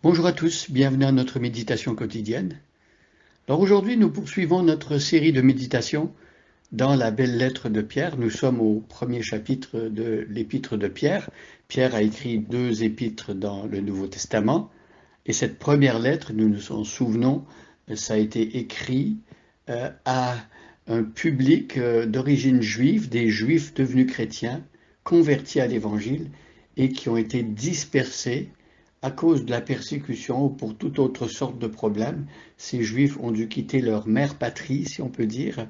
Bonjour à tous, bienvenue à notre méditation quotidienne. Alors aujourd'hui, nous poursuivons notre série de méditations dans la belle lettre de Pierre. Nous sommes au premier chapitre de l'épître de Pierre. Pierre a écrit 2 épîtres dans le Nouveau Testament. Et cette première lettre, nous nous en souvenons, ça a été écrit à un public d'origine juive, des juifs devenus chrétiens, convertis à l'évangile et qui ont été dispersés à cause de la persécution ou pour toute autre sorte de problème. Ces juifs ont dû quitter leur mère patrie, si on peut dire,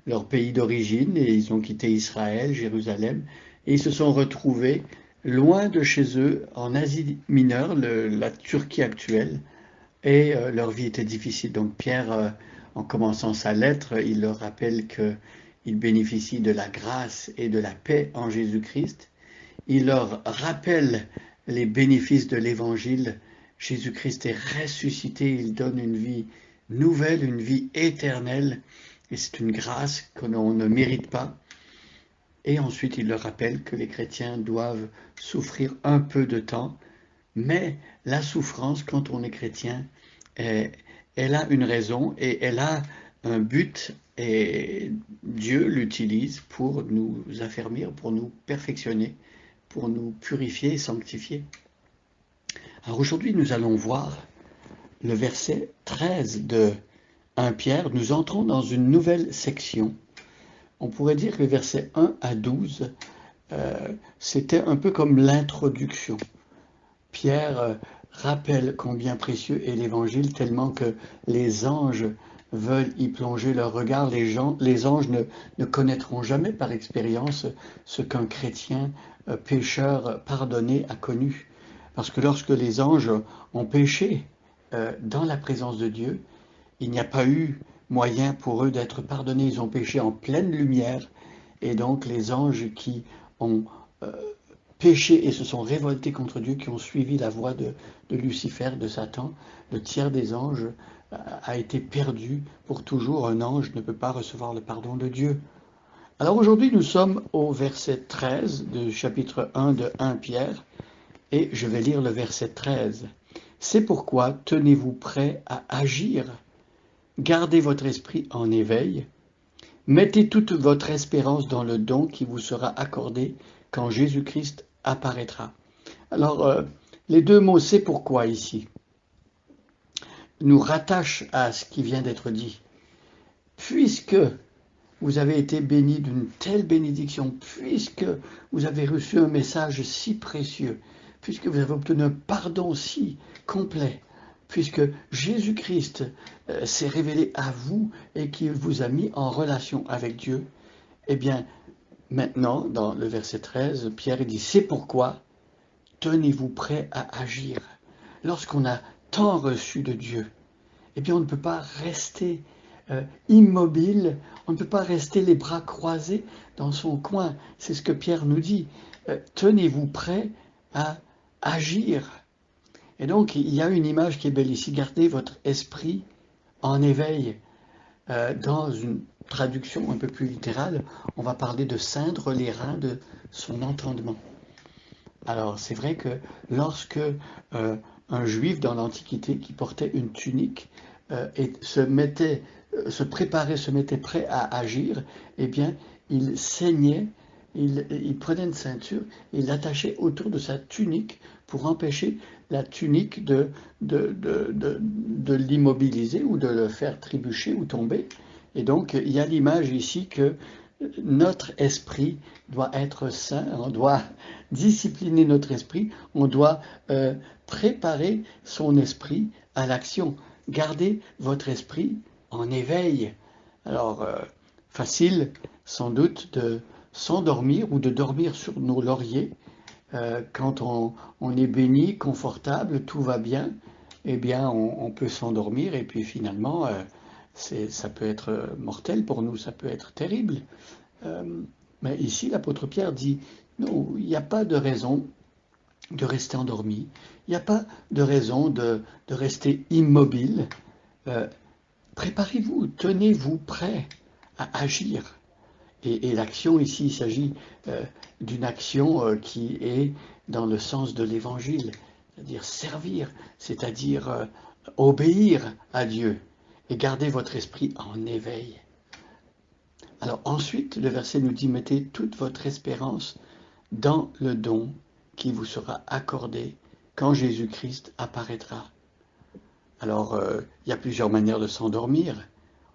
leur pays d'origine, et ils ont quitté Israël, Jérusalem, et ils se sont retrouvés loin de chez eux, en Asie mineure, la Turquie actuelle, et leur vie était difficile. Donc Pierre, en commençant sa lettre, il leur rappelle qu'ils bénéficient de la grâce et de la paix en Jésus-Christ. Il leur rappelle les bénéfices de l'Évangile. Jésus-Christ est ressuscité, il donne une vie nouvelle, une vie éternelle, et c'est une grâce que l'on ne mérite pas. Et ensuite, il leur rappelle que les chrétiens doivent souffrir un peu de temps, mais la souffrance, quand on est chrétien, elle a une raison et elle a un but, et Dieu l'utilise pour nous affermir, pour nous perfectionner, pour nous purifier et sanctifier. Alors aujourd'hui, nous allons voir le verset 13 de 1 Pierre. Nous entrons dans une nouvelle section. On pourrait dire que les versets 1 à 12, c'était un peu comme l'introduction. Pierre rappelle combien précieux est l'Évangile, tellement que les anges veulent y plonger leur regard. Les anges ne connaîtront jamais par expérience ce qu'un chrétien pécheur pardonné a connu. Parce que lorsque les anges ont péché dans la présence de Dieu, il n'y a pas eu moyen pour eux d'être pardonnés. Ils ont péché en pleine lumière. Et donc les anges qui ont péché et se sont révoltés contre Dieu, qui ont suivi la voie de Lucifer, de Satan, le tiers des anges a été perdu pour toujours. Un ange ne peut pas recevoir le pardon de Dieu. Alors aujourd'hui, nous sommes au verset 13 du chapitre 1 de 1 Pierre, et je vais lire le verset 13. C'est pourquoi tenez-vous prêts à agir, gardez votre esprit en éveil, mettez toute votre espérance dans le don qui vous sera accordé quand Jésus-Christ apparaîtra. Alors, les deux mots c'est pourquoi ici nous rattachent à ce qui vient d'être dit. Puisque vous avez été bénis d'une telle bénédiction, puisque vous avez reçu un message si précieux, puisque vous avez obtenu un pardon si complet, puisque Jésus-Christ s'est révélé à vous et qu'il vous a mis en relation avec Dieu, eh bien, maintenant, dans le verset 13, Pierre dit, c'est pourquoi tenez-vous prêts à agir. Lorsqu'on a tant reçu de Dieu, eh bien, on ne peut pas rester immobile, on ne peut pas rester les bras croisés dans son coin. C'est ce que Pierre nous dit. Tenez-vous prêts à agir. Et donc, il y a une image qui est belle ici. Gardez votre esprit en éveil. Dans une traduction un peu plus littérale, on va parler de ceindre les reins de son entendement. Alors, c'est vrai que lorsque un juif dans l'Antiquité qui portait une tunique et se préparait, se mettait prêt à agir, eh bien, il saignait, il prenait une ceinture, il l'attachait autour de sa tunique pour empêcher la tunique de l'immobiliser ou de le faire trébucher ou tomber. Et donc, il y a l'image ici que notre esprit doit être sain, on doit discipliner notre esprit, on doit préparer son esprit à l'action. Gardez votre esprit en éveil. Alors, facile sans doute de s'endormir ou de dormir sur nos lauriers quand on est béni, confortable, tout va bien, eh bien on peut s'endormir et puis finalement ça peut être mortel pour nous, ça peut être terrible. Euh, mais ici, l'apôtre Pierre dit, non, il n'y a pas de raison de rester endormi, il n'y a pas de raison de rester immobile. Euh, Préparez-vous, tenez-vous prêt à agir. Et l'action ici, il s'agit d'une action qui est dans le sens de l'évangile. c'est-à-dire servir, c'est-à-dire obéir à Dieu et garder votre esprit en éveil. Alors ensuite, le verset nous dit, mettez toute votre espérance dans le don qui vous sera accordé quand Jésus-Christ apparaîtra. Alors, il y a plusieurs manières de s'endormir.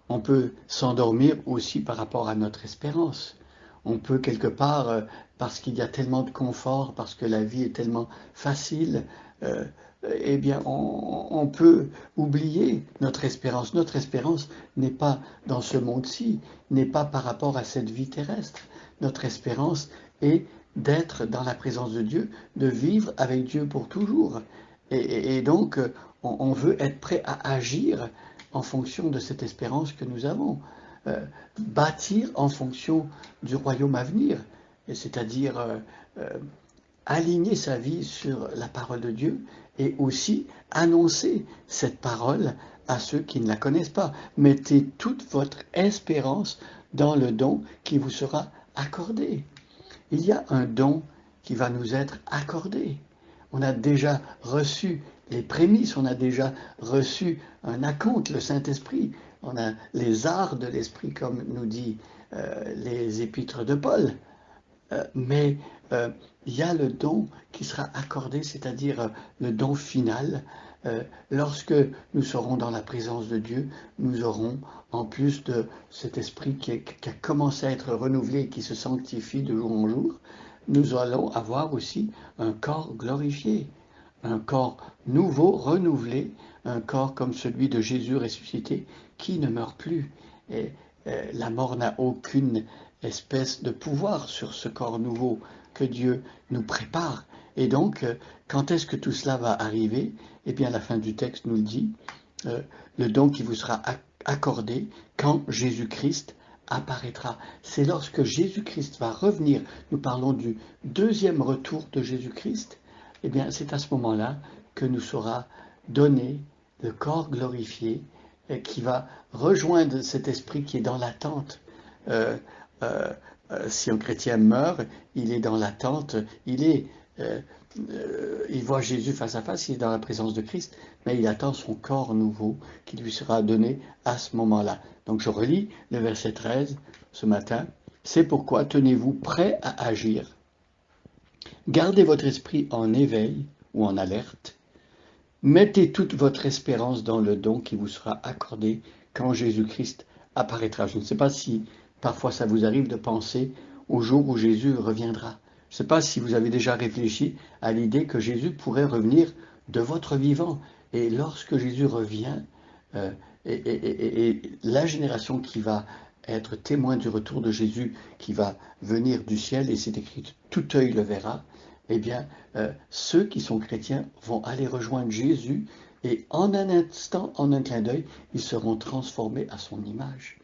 On peut s'endormir aussi par rapport à notre espérance. On peut quelque part, parce qu'il y a tellement de confort, parce que la vie est tellement facile, euh, eh bien, on peut oublier notre espérance. Notre espérance n'est pas dans ce monde-ci, n'est pas par rapport à cette vie terrestre. Notre espérance est d'être dans la présence de Dieu, de vivre avec Dieu pour toujours. Et donc, on veut être prêt à agir en fonction de cette espérance que nous avons. Bâtir en fonction du royaume à venir, c'est-à-dire aligner sa vie sur la parole de Dieu et aussi annoncer cette parole à ceux qui ne la connaissent pas. Mettez toute votre espérance dans le don qui vous sera accordé. Il y a un don qui va nous être accordé. On a déjà reçu les prémices, on a déjà reçu un acompte, le Saint-Esprit. On a les arts de l'Esprit, comme nous dit les épîtres de Paul. Mais il y a le don qui sera accordé, c'est-à-dire le don final. Lorsque nous serons dans la présence de Dieu, nous aurons, en plus de cet esprit qui a commencé à être renouvelé et qui se sanctifie de jour en jour, nous allons avoir aussi un corps glorifié, un corps nouveau, renouvelé, un corps comme celui de Jésus ressuscité, qui ne meurt plus. Et la mort n'a aucune espèce de pouvoir sur ce corps nouveau que Dieu nous prépare. Et donc, quand est-ce que tout cela va arriver? Eh bien, la fin du texte nous le dit, le don qui vous sera accordé quand Jésus-Christ apparaîtra. C'est lorsque Jésus-Christ va revenir, nous parlons du deuxième retour de Jésus-Christ, eh bien, c'est à ce moment-là que nous sera donné le corps glorifié qui va rejoindre cet esprit qui est dans l'attente. Si un chrétien meurt, il est dans l'attente, il voit Jésus face à face, il est dans la présence de Christ, mais il attend son corps nouveau qui lui sera donné à ce moment-là. Donc je relis le verset 13 ce matin. C'est pourquoi tenez-vous prêts à agir. Gardez votre esprit en éveil ou en alerte. Mettez toute votre espérance dans le don qui vous sera accordé quand Jésus-Christ apparaîtra. Je ne sais pas si parfois ça vous arrive de penser au jour où Jésus reviendra. Je ne sais pas si vous avez déjà réfléchi à l'idée que Jésus pourrait revenir de votre vivant. Et lorsque Jésus revient, et la génération qui va être témoin du retour de Jésus, qui va venir du ciel, et c'est écrit, tout œil le verra, eh bien, ceux qui sont chrétiens vont aller rejoindre Jésus, et en un instant, en un clin d'œil, ils seront transformés à son image.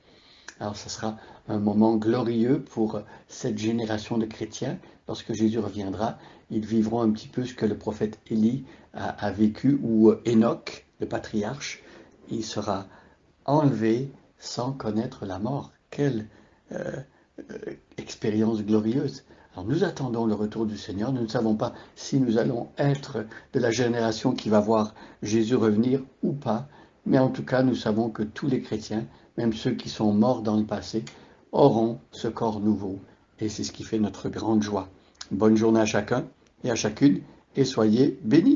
Alors, ce sera un moment glorieux pour cette génération de chrétiens. Lorsque Jésus reviendra, ils vivront un petit peu ce que le prophète Élie a vécu, ou Enoch, le patriarche, il sera enlevé sans connaître la mort. Quelle expérience glorieuse! Alors nous attendons le retour du Seigneur. Nous ne savons pas si nous allons être de la génération qui va voir Jésus revenir ou pas. Mais en tout cas, nous savons que tous les chrétiens, même ceux qui sont morts dans le passé, auront ce corps nouveau. Et c'est ce qui fait notre grande joie. Bonne journée à chacun et à chacune, et soyez bénis.